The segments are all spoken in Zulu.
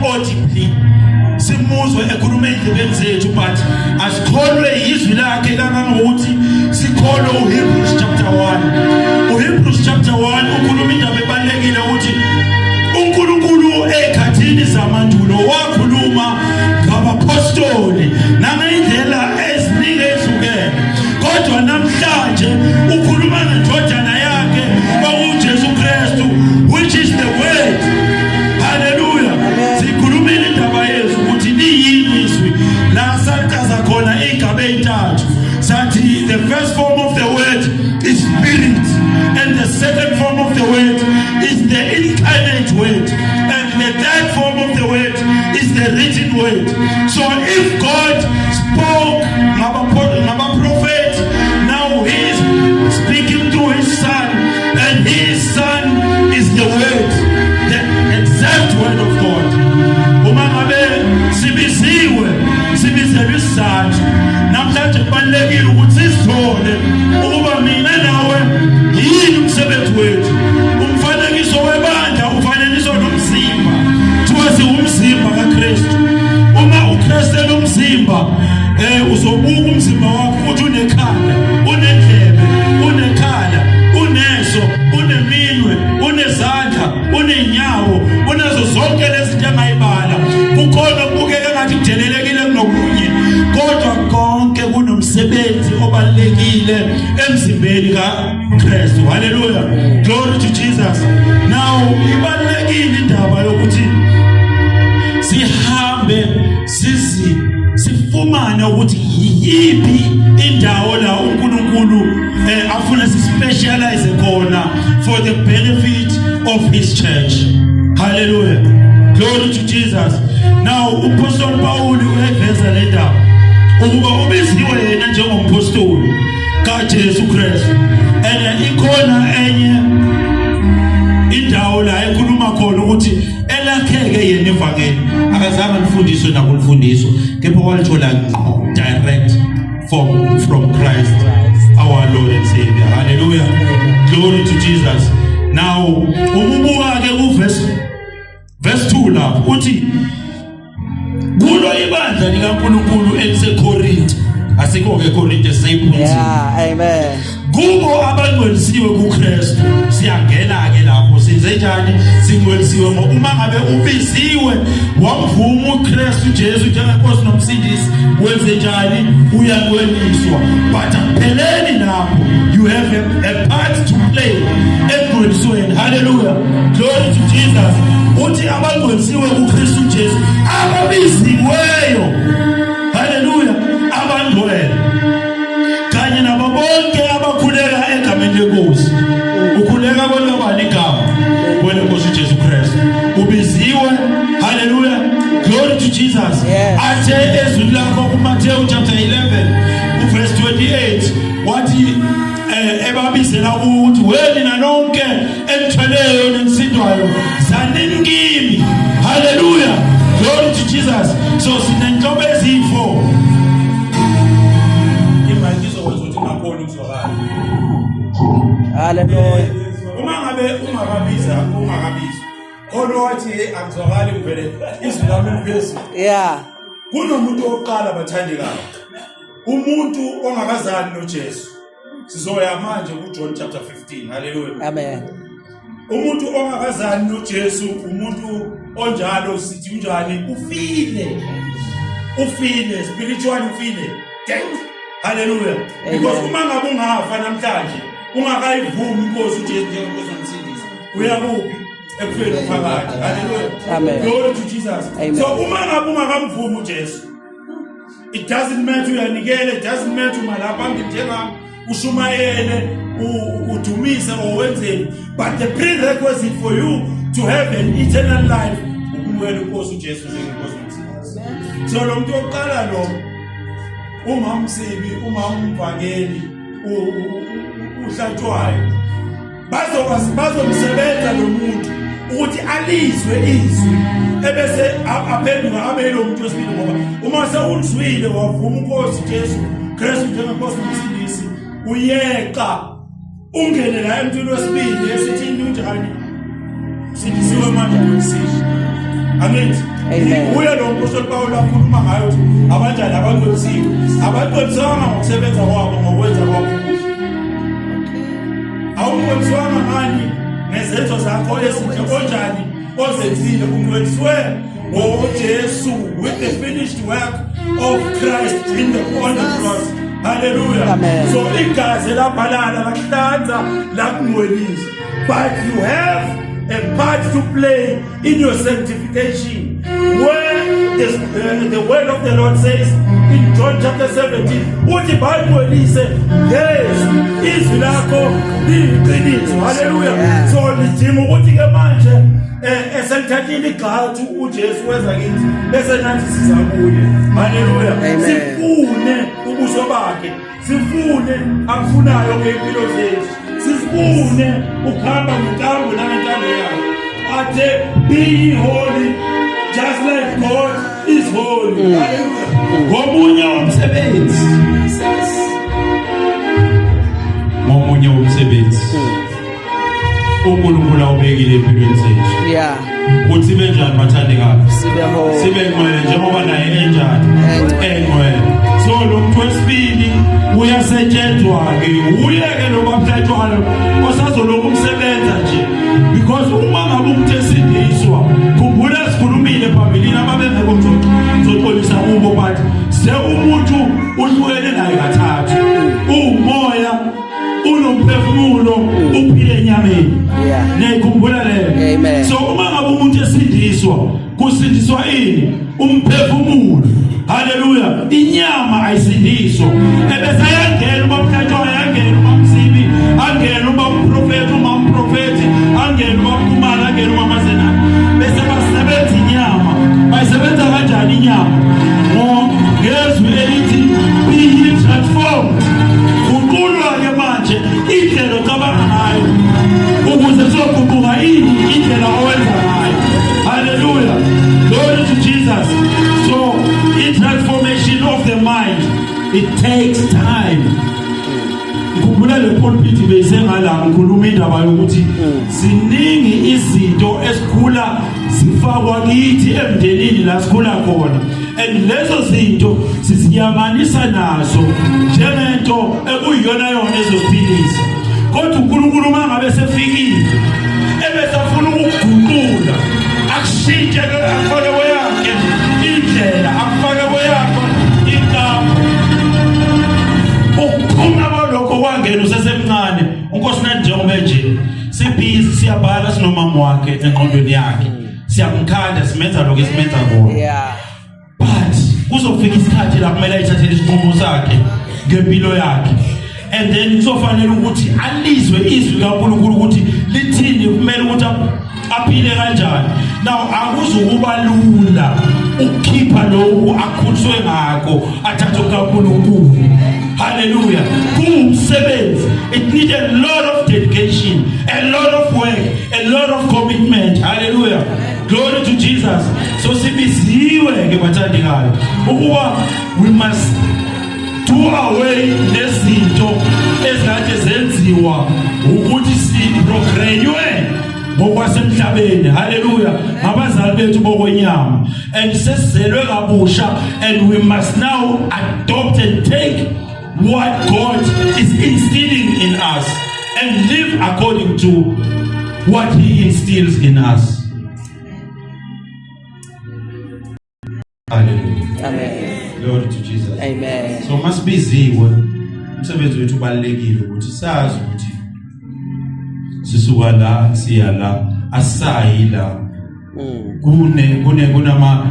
audibly simuzwe ekhuluma endlebeni zethu but asikholwe izwi lakhe kangangokuthi sikholwe uHebrews chapter 1. uHebrews chapter 1 ukhuluma indaba ebalekile ukuthi uNkulunkulu ekhathini zamandulo wakhuluma ngabapostoli nangendlela eziningi ezihlukene, kodwa namhlanje ukhuluma ngendodana yakhe okuJesu Kristu, which is the word. Hallelujah. Sikhulumile indaba yezu ukuthi liyini izwi la saqhaza khona igaba ezintathu. Sathi the first form of the word is spirit, and the second form of the word is the incarnate word, and the third form of the word is the written word. So if God spoke about prophet, now he is speaking through his son, and his son is the word, the exact word of God. Uma ngabe sibiziwe isizathu namhlanje kubalekile ukuthi sithole ukuba mina nawe yini umsebenzi wethu. Umfanekiso webandla ufanekiswa nomzimba, kuthiwa siwumzimba kaKristu. Uma uKristu elomzimba uzobuka umzimba wakho ukuthi unekhanda, unendlebe, unekhala, uneso, uneminwe, unezandla, unenyawo, unazo zonke lezi zinto angayibala. Kukhona kubukeka ngathi kudelelekile kunokunye, kodwa konke kunomsebenzi obalekile emzimbeni kaKristu. Hallelujah. Glory to Jesus. Now ibalekile indaba yokuthi sihambe sifumane ukuthi yipi indawo la uNkulunkulu afuna sispecialize khona for the benefit of his church. Hallelujah. Glory to Jesus. Now uPaul Paul uyeveza le ndaba ukuba ubiziwe yena njengompostoli kaJesu Kristu, and ikhona enye indawo la ekhuluma khona ukuthi elakheke yena evangeli akazange lifundiswe nakulifundiswa, kepha walithola direct from Christ our Lord and Savior. Hallelujah. Glory to Jesus. Now umubuka ke ku verse 2 lapho uthi kulo ibandla likaNkulunkulu eliseKorinte, asikho ke eKorinte sayiphuthi. Yeah, amen. Kubo abangcwelisiwe kuKristu siyangena ke lapho senze njani singcwelisiwe ngoba uma ngabe ubiziwe wamvuma uKristu Jesu njengenkosi nomsindisi wenze njani uyangcweliswa, but apheleni lapho you have a part to play engcwelisweni. Hallelujah. Glory to Jesus. Uthi abangcwelisiwe kuKristu Jesu ababiziweyo, hallelujah, abangcwele kanye nabo bonke abakhuleka egameni lenkosi. Ukhuleka kwelobani igama? Kwelenkosi uJesu Kristu. Ubiziwe. Hallelujah. Glory to Jesus. Athe ezwi lakho kuMathewu chapter 11 verse 28 wathi ebabizela ukuthi wena nonke enithweleyo nenisindwayo zanini kimi. Hallelujah. Glory to Jesus. So sinenhlobo ezifo. Hallelujah. Uma ngabe ungakabiza khona wathi akuzwakali ngivele izwi lami liphezulu. Yeah. Kunomuntu oqala bathandekayo, umuntu ongakazani noJesu. Sizoya manje kuJohn chapter 15. Hallelujah. Amen. Umuntu ongakazani noJesu, umuntu onjalo sithi unjani, ufile spiritually, ufile dead. Hallelujah. Because uma ngabe ungafa namhlanje ungakayivumi inkosi uJesu njengenkosi nomsindisi, uyakuphi ekufeni phakathi. Hallelujah. Amen. Glory to Jesus. Amen. So uma ngabe ungakamvumi uJesu, it doesn't matter uyanikele, it doesn't matter malapha ngithenga ushumayele udumise owenzeni, but the prerequisite for you to have an eternal life ukumwela inkosi uJesu njengenkosi nomsindisi. So lo muntu oqala lo umamsibi, umamvangeli, uhlatshwayo bazomsebenza lo muntu ukuthi alizwe izwi ebese aphenduka abe lo muntu wesibili, ngoba uma sewulizwile wavuma inkosi Jesu Kristu njengenkosi nomsindisi uyeqa ungene la emntwini wesibili esithi unjani sindisiwe manje ngomsindisi. Angithi uye lo mpostoli Paulo akhuluma ngayo ukuthi abanjani abaqothiwe abaqothiswanga ngokusebenza kwabo ngokwenza kwabo awuqothiswanga ngani ngezenzo zakho ezinhle konjani ozenzile ungcweliswe ngoJesu with the finished work of Christ on the cross. Hallelujah. Amen. So igazi labhalala lahlanza lakungcwelisa, but you have a part to play in your sanctification, where the word of the Lord says in John chapter 17, uthi bayingcwelise Yesu izwi lakho liyiqiniso. Hallelujah. So lidinga ukuthi ke manje eselithathile igxathu uJesu weza kithi bese nathi siza kuye. Hallelujah. Sifune ubuso bakhe, sifune akufunayo ngempilo zethu, sifune ukuhamba ngentambo nangentambo yakhe. Athe be ye holy just like God is holy. Hallelujah. Ngomunye umsebenzi, ngomunye umsebenzi uNkulunkulu awubekile empilweni zethu. Uthi sibe njani bathandekayo? Sibe ngcwele njengoba naye enjani? Engcwele. So lo muntu wesibili uyasetshenzwa-ke, uye-ke lo bamhlatshwayo osazoloku umsebenza nje, because uma ngabe umuntu esindiswa, khumbula sikhulumile phambilini ababengekho ngizoxolisa kubo, but umuntu uhlukene naye kathathu. Umoya, unomphefumulo, uphile enyameni. Niyayikhumbula leyo? So uma ngabe umuntu esindiswa, kusindiswa ini? Umphefumulo. Hallelujah. Inyama ayisindiswa. Ebese ayangena ubamhlatshwayo, ayangena ubamsibi, angena ubamprofeti, umamprofeti, angena ubamkhumalo, angena umamazenani. Bese basebenza inyama. Bayisebenza kanjani inyama? Ngezwi elithi be ye transformed. Uqulwa-ke manje indlela ocabanga ngayo ukuze kuzoguquka indlela owenza ngayo. Hallelujah. Glory to Jesus. So in transformation of the mind, it takes time. Ngikhumbula le pulpit beyisengala ngikhuluma indaba yokuthi ziningi izinto esikhula zifakwa kithi emndenini la sikhula khona, and lezo zinto siziyamanisa nazo njengento ekuyiyona yona ezophilisa. Kodwa uNkulunkulu mangabe sefikile ebese afuna ukuguqula, akushintshe afake kweyakhe indlela, afake kweyakho igama, ukuphuma kwalokho kwangena usesemncane. uNkosinathi njengoba nje sibhizi siyabhala sinomama wakhe engqondweni yakhe, siyamkhanda simenza lokho esimenza khona, but kuzofika isikhathi la kumele ayithathele isinqumo sakhe ngempilo yakhe, and then kuzofanele ukuthi alizwe izwi kaNkulunkulu ukuthi lithini, kumele ukuthi aphile kanjani. Now akuzukuba lula ukukhipha lokhu akhuliswe ngakho athathe kaNkulunkulu. Hallelujah. Kumsebenzi. It needs a lot of dedication, a lot of work, a lot of commitment. Hallelujah. Glory to Jesus. So sibiziwe ke bathandekayo ukuba we must do away nezinto ezikade zenziwa ukuthi siprogrenywe ngokwasemhlabeni. Hallelujah. Ngabazali bethu bokwenyama, and sesizelwe kabusha, and we must now adopt and take what God is instilling in us and live according to what He instills in us. Hallelujah. Amen. Glory to Jesus. Amen. So masibiziwe umsebenzi wethu ubalekile ukuthi sazi ukuthi sisuka la siya la, asayi la. Kunomnqenqema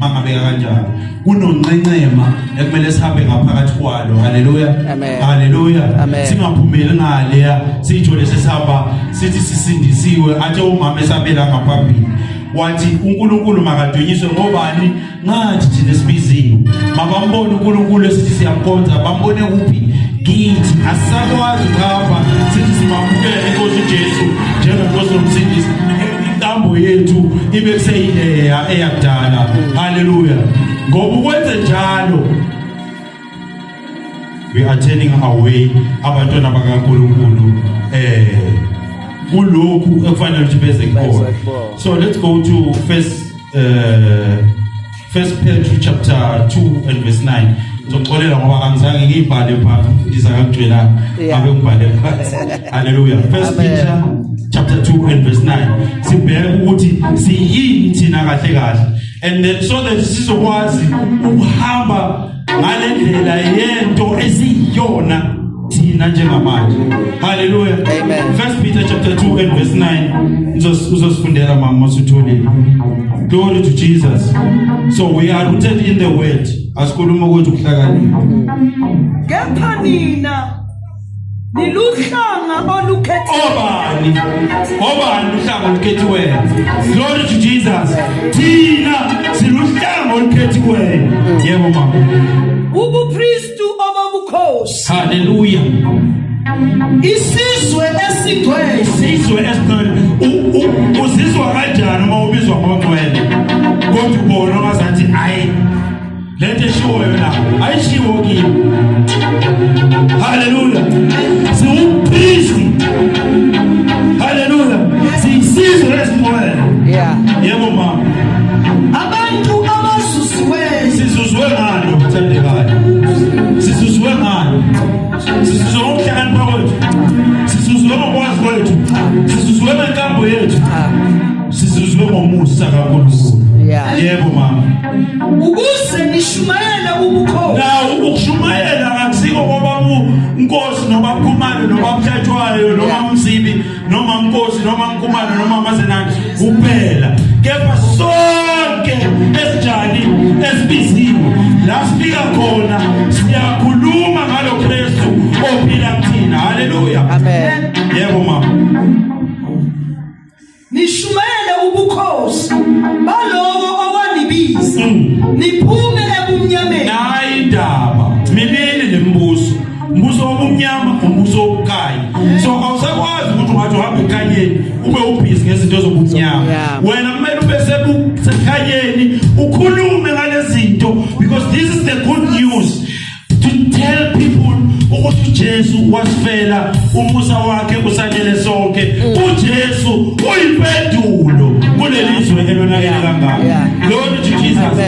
mangabeka kanjalo, kunonqenqema ekumele sihambe ngaphakathi kwalo. Hallelujah. Amen. Hallelujah. Amen. Singaphumeli ngale sithole sesihamba sithi sisindisiwe athe umama esabela ngaphambili wathi uNkulunkulu makadunyiswe ngobani ngathi thina sibiziwe. Mabambone uNkulunkulu esithi siyamkhonza, bambone kuphi kithi asakwazi ukuhamba sithi simamukele inkosi uJesu njengenkosi nomsindisi, intambo yethu ibe kuseyileya eyakudala. Hallelujah. Ngoba ukwenze njalo we are turning away abantwana bakaNkulunkulu kulokhu ekufanele ukuthi beze khona. So let's go to First Peter chapter 2 and verse 9. Ngoba angizange ngibhale phansi mfundisi akagcwela ngabe ngibhale phansi. Hallelujah. First Peter chapter 2 and verse 9. Sibheke ukuthi siyini thina kahle kahle. And then so that sizokwazi ukuhamba ngale ndlela yento esiyona thina njengamanje. Hallelujah. Amen. First Peter chapter 2 and verse 9. Uzosifundela mama masithole. Glory to Jesus. So we are rooted in the word. Asikhuluma ukuthi ukuhlakanipha. Kepha nina niluhlanga olukhethiwe. Obani uhlanga olukhethiwe. Glory to Jesus. Thina siluhlanga olukhethiwe. Yebo mama. Ubupristu obabukhosi. Hallelujah. Isizwe esigcwele. Isizwe esigcwele. Uzizwa kanjani uma ubizwa ngongcwele? Kodwa ubona ngazathi ayi lethe show yona ayishiwo kimi. Hallelujah. Siwupristi. Hallelujah. Siyisizwe esigcwele. Yebo mama. Abantu abasusiwe. Sizuzwe ngani ukuthandekayo? Sizuzwe ngani? Sizuzwe ngokuhlakanipha kwethu. Sizuzwe ngokwazi kwethu. Sizuzwe ngenkambo yethu. Sizuzwe ngomusa kaNkulunkulu. Yebo mama. Ukuze nishumayele ubukhosi. Na ukushumayela akusiko ngoba uNkosi noma uKhumalo noma uMhlatshwayo noma uMzibi noma uNkosi noma uNkhumalo noma uMasenani kuphela. Kepha sonke esijani esibiziwe la sifika khona siyakhuluma ngalo Kristu ophila kuthina. Hallelujah. Amen. Yebo mama. Nishumayele ubukhosi balowo owanibiza. Niphume ebumnyameni. Nayi indaba minini lembuso. Umbuso wobumnyama, umbuso wobukhanya. So awusakwazi ukuthi ungathi uhambe ekhanyeni ube ubhizi ngezinto zobumnyama. Wena kumele ube sekhanyeni ukhulume ngale zinto because this is the good news to tell people ukuthi uJesu wasifela umusa wakhe usanele sonke. uJesu uyimpendulo kuleli zwe elonakele kangaka. Glory to Jesus.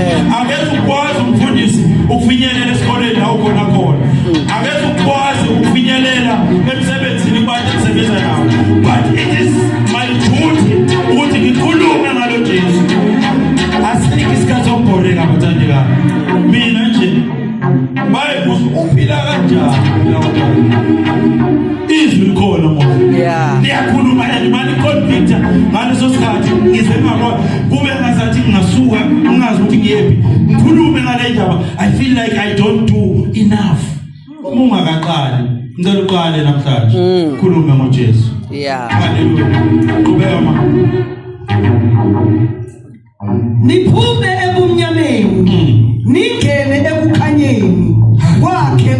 Akekho ukwazi umfundisi ukufinyelela esikoleni la ukhona khona. Akekho ukwazi ukufinyelela emsebenzini kubantu abasebenza nabo. But it is my duty ukuthi ngikhulume ngalo Jesu. Asinike isikhathi sokubhoreka bathandekayo. Mina nje bayibuza uphila kanjani izwi likhona manje. Niyakhuluma and mani convict ngaleso sikhathi ngize ngakho kube ngazathi ngingasuka ngingazi ukuthi ngiyephi ngikhulume ngale ndaba. I feel like I don't do enough. Uma ungakaqali ngicela uqale namhlanje khulume ngoJesu. Hallelujah. Qhubeka mama. Niphume ebumnyameni. Ningene ekukhanyeni kwakhe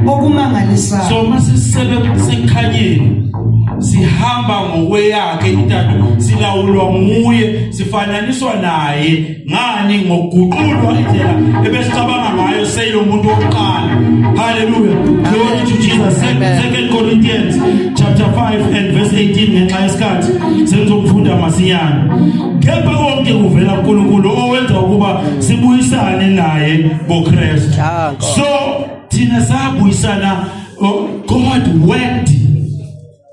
okumangalisayo. So masesisekhanyeni sihamba ngokweyakhe intando silawulwa nguye sifananiswa naye ngani ngokuguqulwa indlela ebesicabanga ngayo seyilo umuntu wokuqala. Hallelujah. Glory to Jesus. 2 Corinthians chapter 5 and verse 18 ngenxa yesikhathi senzokufunda masinyana. Kepha konke kuvela kuNkulunkulu owenza ukuba sibuyisane naye ngoKristu. So thina sabuyisana. God worked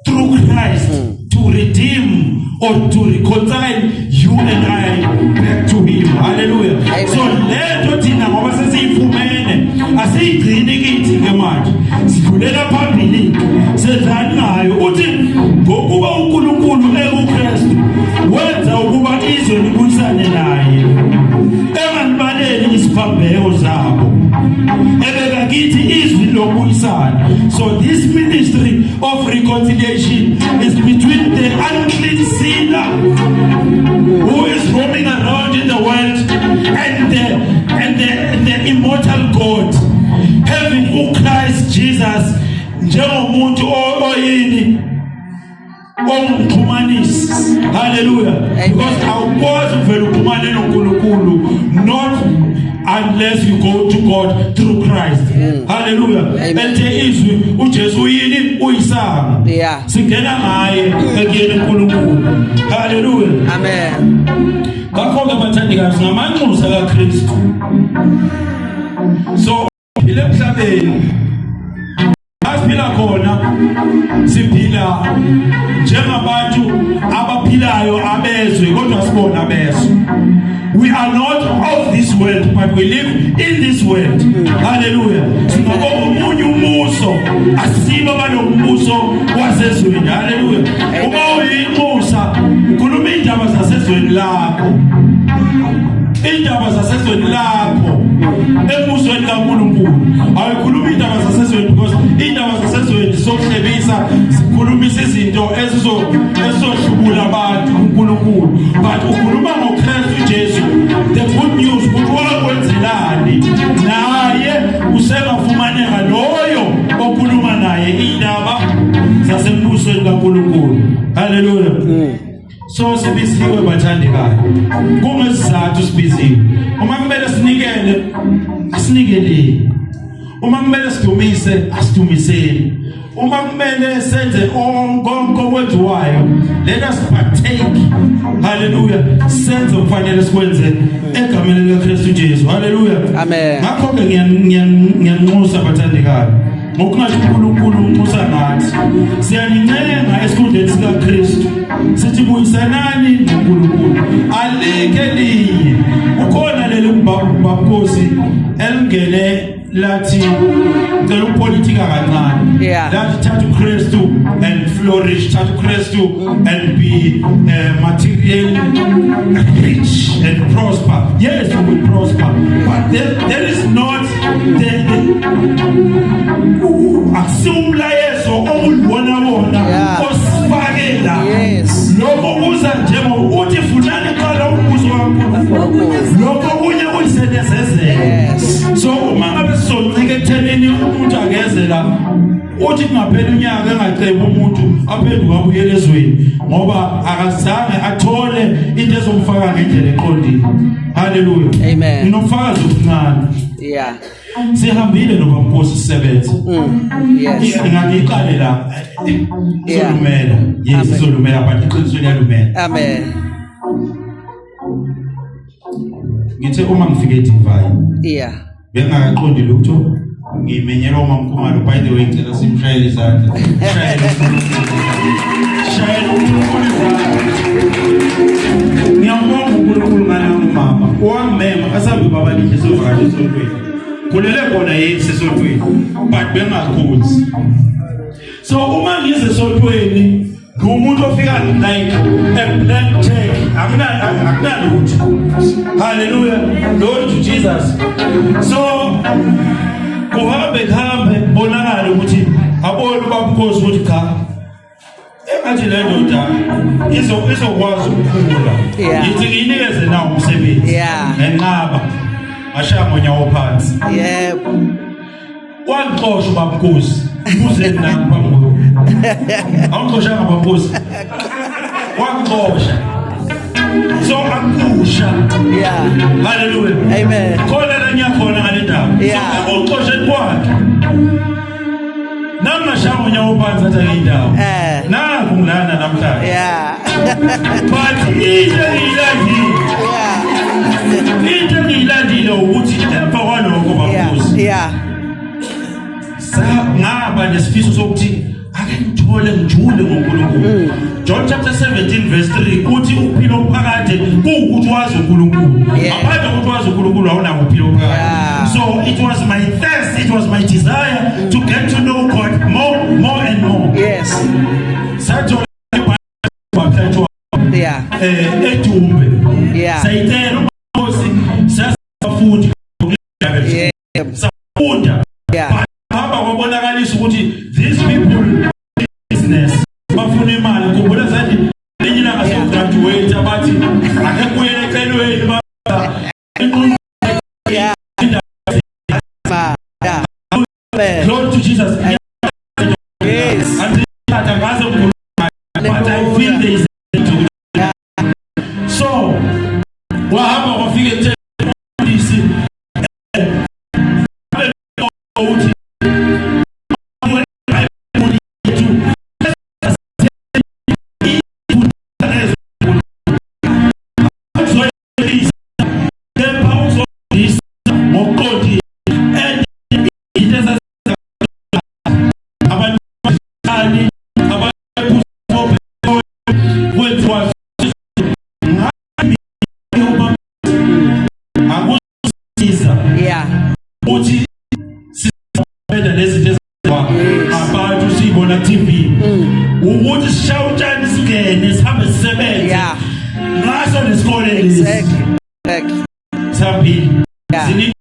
through Christ to redeem or to reconcile you and I back to him. Hallelujah. Amen. So letho thina ngoba sesiyifumene asiyigcini kithi ke manje sidlulela phambili sedlani nayo uthi ngokuba uNkulunkulu ekuKristu wenza ukuba izwe libuyisane naye enganibaleli isiphambeko zabo ebeka kithi izwi lokubuyisana. So this ministry of reconciliation is between the unclean sinner who is roaming around in the world and the immortal God, having Christ Jesus njengomuntu oyini omxhumanisi. Hallelujah. Because awukwazi uvela uxhumane noNkulunkulu not unless you go to God through Christ. Hallelujah. Ethe izwi uJesu yini uyisango. Singena ngaye ekuyeni uNkulunkulu. Hallelujah. Amen. Ngakho ke bathandikazi ngamanxusa kaKristu. So phile emhlabeni asiphila khona siphila njengabantu abaphilayo abezwe kodwa sibona abezwe. We are not of this world, but we live in this world. Hallelujah. Singabo umunye umuso asiba balombuso wasezweni. Hallelujah. Uma uyinxusa ukhuluma indaba zasezweni lakho. Indaba zasezweni lakho embusweni kaNkulunkulu. Ayikhuluma indaba zasezweni because indaba zasezweni sokuhlebisa sikhulumisa izinto ezizohlubula abantu kuNkulunkulu. But ukhuluma ngoKristu Jesu. The good news ukuthi wakwenzelani naye usengafumaneka loyo okhuluma naye indaba zasembusweni kaNkulunkulu. Hallelujah. So sibisiwe bathandekayo. Kungesizathu sibiziwe. Uma kumele sinikele asinikele. Uma kumele sidumise asidumiseni. Uma kumele senze konke okwenziwayo let us partake. Hallelujah. Senze okufanele sikwenze egameni likaKristu Jesu. Hallelujah. Amen. Ngakho ke ngiyanxusa bathandekayo. Ngokungathi uNkulunkulu unxusa nathi. Siyanincenga esikhundleni sikaKristu. Sithi buyisanani noNkulunkulu. Alike linye. Ukhona leli mbabhosi elingene lathi ngicela ukupolitika kancane. Lathi thatha uKristu and flourish, thatha uKristu and be material rich and prosper. Yes, you will prosper, but there is not the akusumlayezo omulibona wona osifakela lokho kuza njengo uthi fulani qala umbuzo kaNkulunkulu lokho kunye kuyisetezezela. So uma ngabe sizoncike ekuthenini umuntu akezela uthi kungaphela unyaka engaceba umuntu aphenduka abuyele ezweni ngoba akazange athole into ezomfaka ngendlela eqondile. Hallelujah. Amen. Nginofakazi okuncane. Sihambile nobamposi sisebenza. Yes. Ngiqale la. Izolumela. Yes, izolumela but iqiniso liyalumela. Amen. Ngithe uma ngifike eDivine. Bengakaqondi lutho. Ngimenyela uMamkhumalo by the way ngicela simshayele izandla. Shayela uNkulunkulu izandla. Ngiyambonga uNkulunkulu ngani mama. Owamema asabe baba lihle sovakasha esontweni. Kulele khona yesi esontweni but bengakhonzi. So uma ngize esontweni ngumuntu ofika like a blank check. Akunalutho. Hallelujah. Lord to Jesus. So kuhambe bonakala ukuthi abone ubamkhosi ukuthi cha engathi le ndoda izokwazi ukukhula. Yithi nginikeze nawo umsebenzi ngenqaba ashaya ngonyawo phansi. Wangixosha ubamkhosi uze nami phambi. Awungixosha ngabamkhosi. Wangixosha. So akusha. Hallelujah. Amen. Khona la ngiyakhona ngale ndaba. So uxoshe kwakhe. Namashaya ngonyawo phansi atha ngendawo. Naku ngilana namhlanje. But into ngiyilandile ukuthi emva kwalokho bamkhosi. Ngaba nesifiso sokuthi ake ngithole ngijule ngoNkulunkulu. John chapter 17 verse 3 uthi uphilo phakade kuwukuthi wazi uNkulunkulu. Apart ukuthi wazi uNkulunkulu awunako uphilo phakade. So it was my thirst, it was my desire to get to know God more and more. Sathola ibhayibheli eDumbe. Sayitela uMkhosi sasafundi safunda. Hamba kwabonakalisa ukuthi these people business bafuna imali kumbula zathi lenyina ngasegraduate abathi ake kuyele ecelweni ba Lord to Jesus. Yes. But I feel there is so wahamba wafika Khona isikole Exactly. Saphila. Yeah. Ziningi.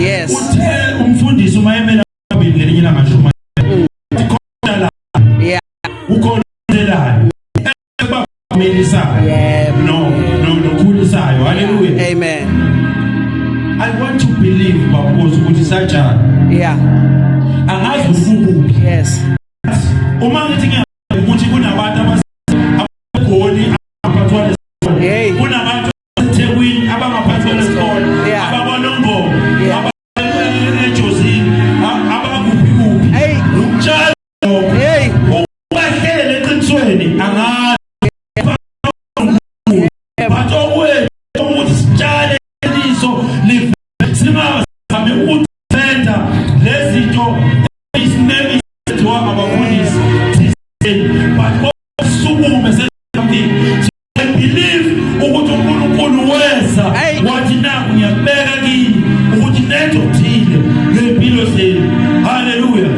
Yes. Uthe umfundisi umayemela phambili ngelinye ilanga shuma. Ukhona la. Yeah. Ukhona lelayo. Ebamelisayo. Yeah. Nokhulisayo. Hallelujah. Amen. I want to believe babos ukuthi sajani. Yeah. Angazi ukuphi. Yes. Uma ngithi ukuthi kunabantu abagoli abaphathwa Hey. kunabantu eThekwini abangaphathwa lesikole Yeah. ababonongo Yeah. eJozini abakuphi Hey. umtshalo Hey. bahlele eqinisweni angazi batho ukuthi sitshale liso singahambe ukuthenda lezinto isinemi sethiwa ngabafundisi but sukume something I believe ukuthi uNkulunkulu weza Hey. wathi naku ngiyabeka kini ukuthi nento thile ngempilo zenu. Hallelujah.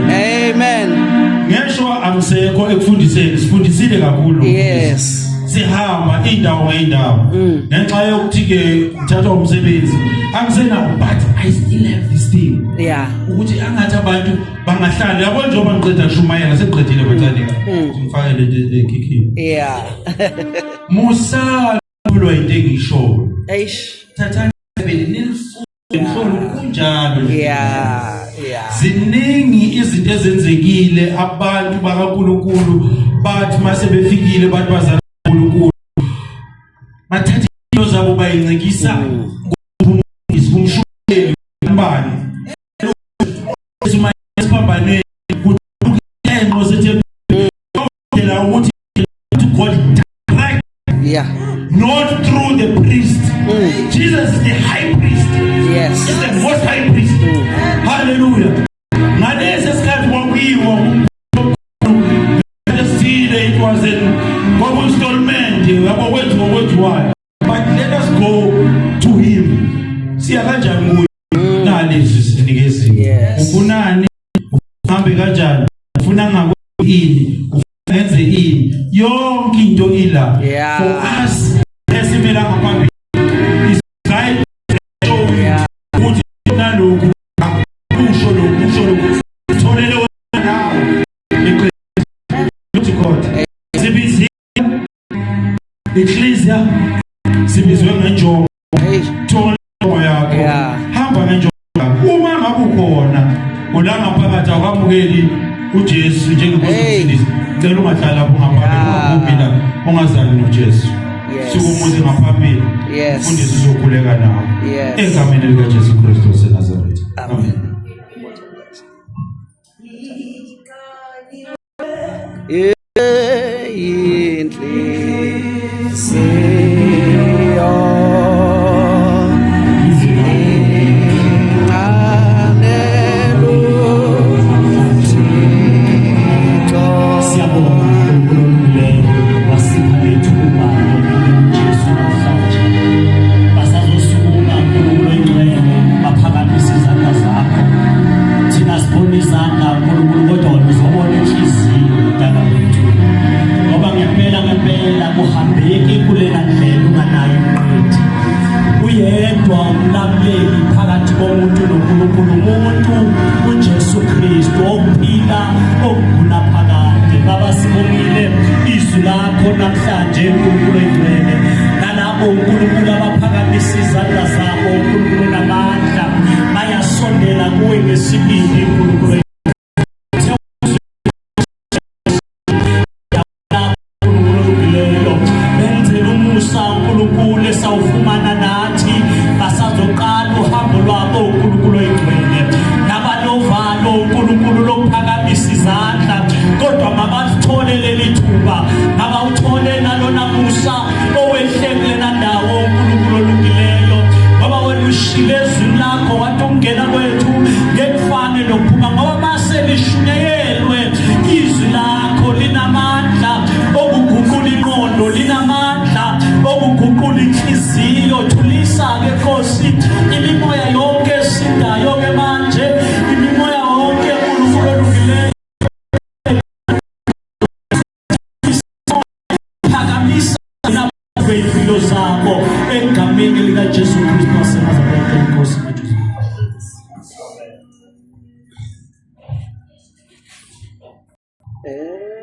Amen. Ngisho amsekho ekufundiseni sifundisile kakhulu. Yes. Sihamba indawo ngeindawo ngenxa yokuthi ke ngithatha umsebenzi angisenawo but I still have this thing Yeah. ukuthi angathi abantu bangahlala yabo njengoba ngiqeda kushumayela seqedile bathandeka ngifakele ekhikhini Yeah. Musa lo into engisho Eish. thatha nilifundo kunjalo Yeah. Yeah. ziningi izinto ezenzekile abantu bakaNkulunkulu bathi mase befikile bathi bazana uNkulunkulu bathatha into zabo bayincikisa ngumshayeli mbani esiphambanweni ukuthi enqo sethe la ukuthi God direct Yeah. not through the priest. Jesus is the high priest. Yes. He's the most high priest. Hallelujah. Ngalesi sikhathi kwakuyiwa it was in installment yabo wethu why. But let us go to him. Siya kanjani kuye? Nalezi sinikezi. Yes. Ufunani? Uhambe kanjani? Ufuna ngakuyini? Ufunenze ini? Yonke into ila. Yeah. For us esimela ngaphambili. Is right. Yeah. Ukuthi nalokhu usho lokhu tholele nawe. Ukuthi God sibizi ecclesia sibizwe ngenjongo thola yakho Yeah. hamba ngenjongo uma ngabe ukhona olanga phakathi akwamukeli uJesu njengemsindisi ngicela ungahlala lapho ngaphambili ukuphila ungazali noJesu Yes. sikumuze ngaphambili Yes. ufundise uzokhuleka nawe Yes. egameni likaJesu Kristu waseNazaretha. Amen. Linamandla okuguqula inhliziyo Eh.